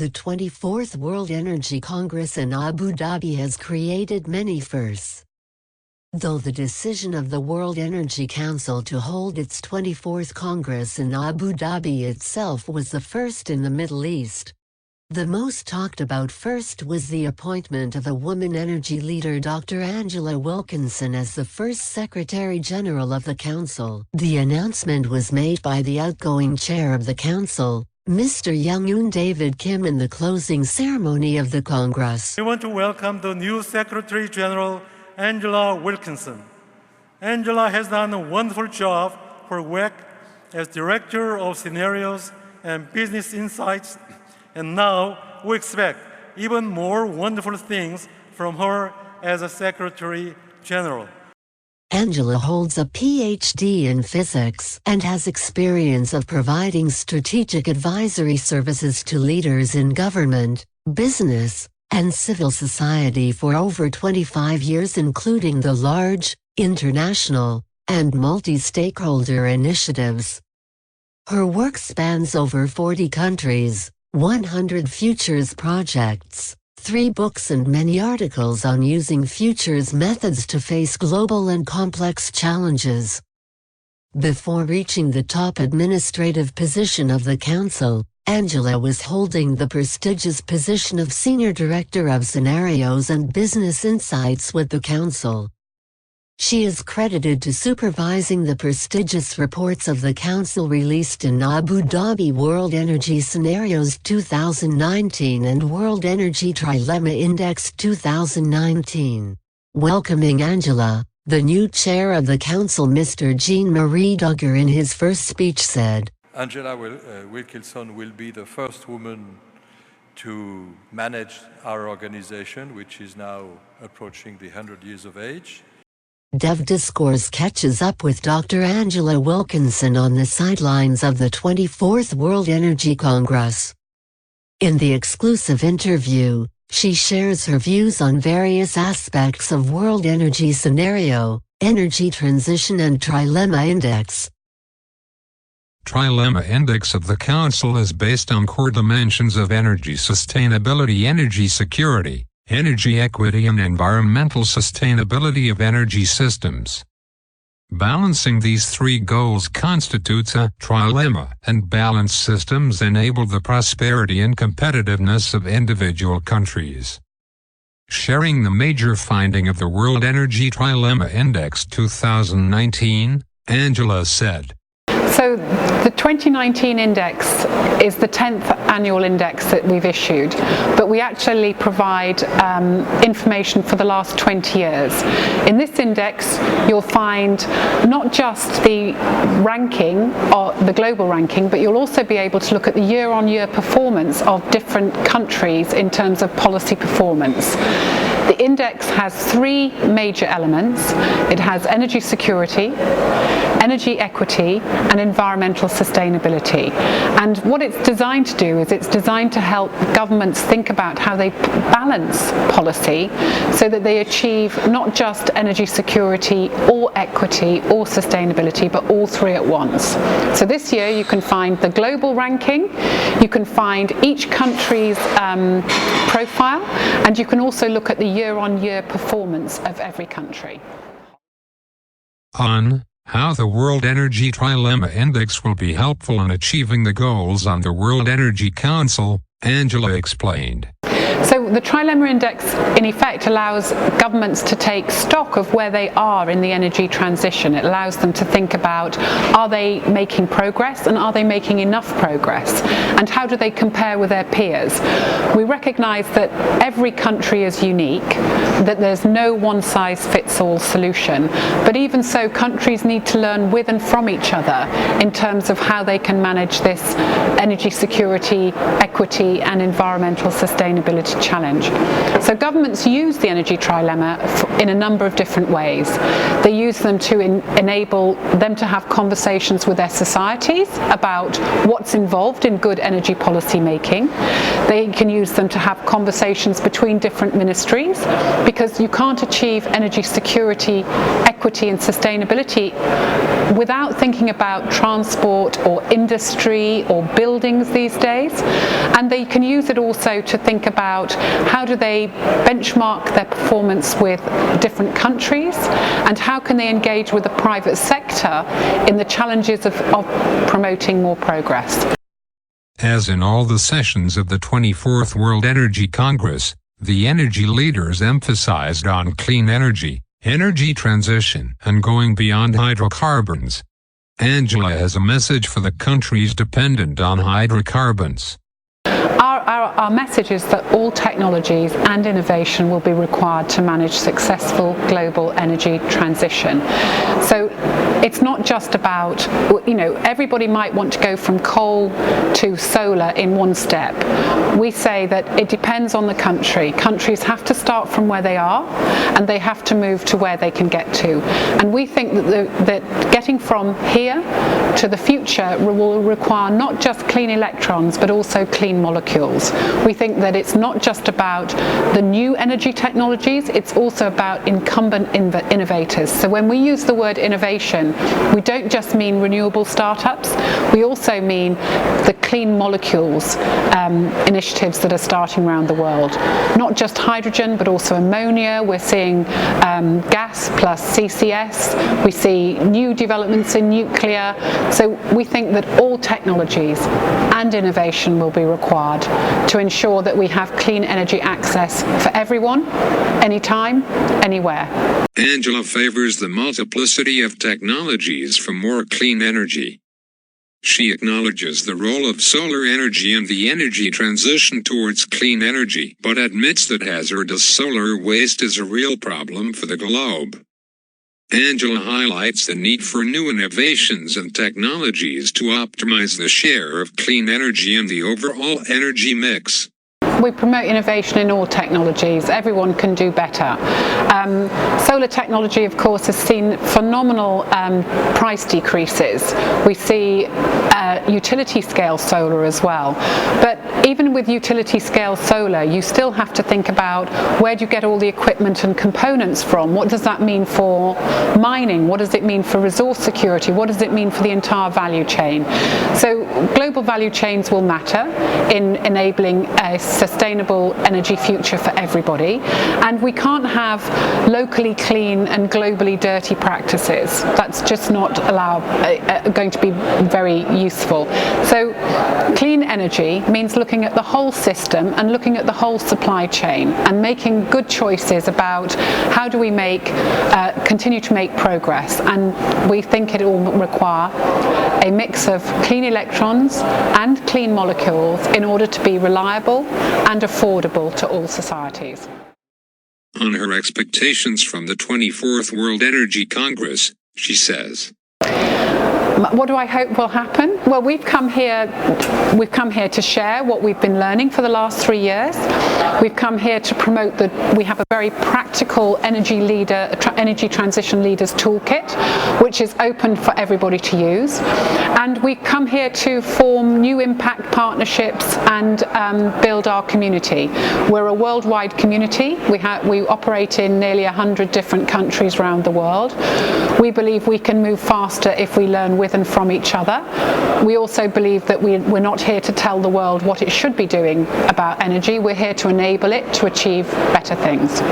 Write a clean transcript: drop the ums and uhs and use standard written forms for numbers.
The 24th World Energy Congress in Abu Dhabi has created many firsts. Though the decision of the World Energy Council to hold its 24th Congress in Abu Dhabi itself was the first in the Middle East. The most talked about first was the appointment of a woman energy leader, Dr. Angela Wilkinson, as the first Secretary General of the Council. The announcement was made by the outgoing chair of the Council, Mr. Young-Eun David Kim, in the closing ceremony of the Congress. We want to welcome the new Secretary General, Angela Wilkinson. Angela has done a wonderful job for WEC as Director of Scenarios and Business Insights, and now we expect even more wonderful things from her as a Secretary General. Angela holds a PhD in physics and has experience of providing strategic advisory services to leaders in government, business, and civil society for over 25 years, including the large, international, and multi-stakeholder initiatives. Her work spans over 40 countries, 100 futures projects, 3 books and many articles on using futures methods to face global and complex challenges. Before reaching the top administrative position of the Council, Angela was holding the prestigious position of Senior Director of Scenarios and Business Insights with the Council. She is credited to supervising the prestigious reports of the Council released in Abu Dhabi World Energy Scenarios 2019 and World Energy Trilemma Index 2019. Welcoming Angela, the new chair of the Council, Mr. Jean-Marie Duggar, in his first speech said, Angela Wilkinson will be the first woman to manage our organization, which is now approaching the 100 years of age. Devdiscourse catches up with Dr. Angela Wilkinson on the sidelines of the 24th World Energy Congress. In the exclusive interview, she shares her views on various aspects of world energy scenario, energy transition and Trilemma Index. Trilemma Index of the Council is based on core dimensions of energy sustainability, energy security, energy equity and environmental sustainability of energy systems. Balancing these 3 goals constitutes a trilemma, and balanced systems enable the prosperity and competitiveness of individual countries. Sharing the major finding of the World Energy Trilemma Index 2019, Angela said, So the 2019 index is the 10th annual index that we've issued, but we actually provide information for the last 20 years. In this index, you'll find not just the ranking, or the global ranking, but you'll also be able to look at the year-on-year performance of different countries in terms of policy performance. The index has 3 major elements. It has energy security, energy equity, and environmental sustainability. And what it's designed to do is it's designed to help governments think about how they balance policy so that they achieve not just energy security or equity or sustainability, but all 3 at once. So this year you can find the global ranking, you can find each country's profile, and you can also look at the year-on-year performance of every country. On how the World Energy Trilemma Index will be helpful in achieving the goals on the World Energy Council, Angela explained. So the Trilemma Index, in effect, allows governments to take stock of where they are in the energy transition. It allows them to think about, are they making progress and are they making enough progress? And how do they compare with their peers? We recognise that every country is unique, that there's no one-size-fits-all solution. But even so, countries need to learn with and from each other in terms of how they can manage this energy security, equity and environmental sustainability challenge. So governments use the energy trilemma in a number of different ways. They use them to enable them to have conversations with their societies about what's involved in good energy policy making. They can use them to have conversations between different ministries, because you can't achieve energy security, equity and sustainability without thinking about transport or industry or buildings these days. And they can use it also to think about how do they benchmark their performance with different countries, and how can they engage with the private sector in the challenges of promoting more progress. As in all the sessions of the 24th World Energy Congress, the energy leaders emphasized on clean energy, energy transition, and going beyond hydrocarbons. Angela has a message for the countries dependent on hydrocarbons. Our message is that all technologies and innovation will be required to manage successful global energy transition. So it's not just about, everybody might want to go from coal to solar in one step. We say that it depends on the country. Countries have to start from where they are, and they have to move to where they can get to. And we think that getting from here to the future will require not just clean electrons, but also clean molecules. We think that it's not just about the new energy technologies, it's also about incumbent innovators. So when we use the word innovation, we don't just mean renewable startups, we also mean the clean molecules initiatives that are starting around the world. Not just hydrogen, but also ammonia. We're seeing gas plus CCS. We see new developments in nuclear. So we think that all technologies and innovation will be required to ensure that we have clean energy access for everyone, anytime, anywhere. Angela favors the multiplicity of technologies for more clean energy. She acknowledges the role of solar energy in the energy transition towards clean energy, but admits that hazardous solar waste is a real problem for the globe. Angela highlights the need for new innovations and technologies to optimize the share of clean energy in the overall energy mix. We promote innovation in all technologies. Everyone can do better. Solar technology, of course, has seen phenomenal price decreases. We see utility scale solar as well. But even with utility scale solar, you still have to think about where do you get all the equipment and components from? What does that mean for mining? What does it mean for resource security? What does it mean for the entire value chain? So global value chains will matter in enabling a sustainable energy future for everybody, and we can't have locally clean and globally dirty practices. That's just not going to be very useful. So clean energy means looking at the whole system and looking at the whole supply chain and making good choices about how do we continue to make progress, and we think it will require a mix of clean electrons and clean molecules in order to be reliable and affordable to all societies. On her expectations from the 24th World Energy Congress, she says, What do I hope will happen? Well, we've come here to share what we've been learning for the last 3 years. We've come here to promote that we have a very practical energy transition leaders toolkit, which is open for everybody to use. And we come here to form new impact partnerships and build our community. We're a worldwide community. We operate in nearly 100 different countries around the world. We believe we can move faster if we learn with and from each other. We also believe that we're not here to tell the world what it should be doing about energy. We're here to enable it to achieve better things.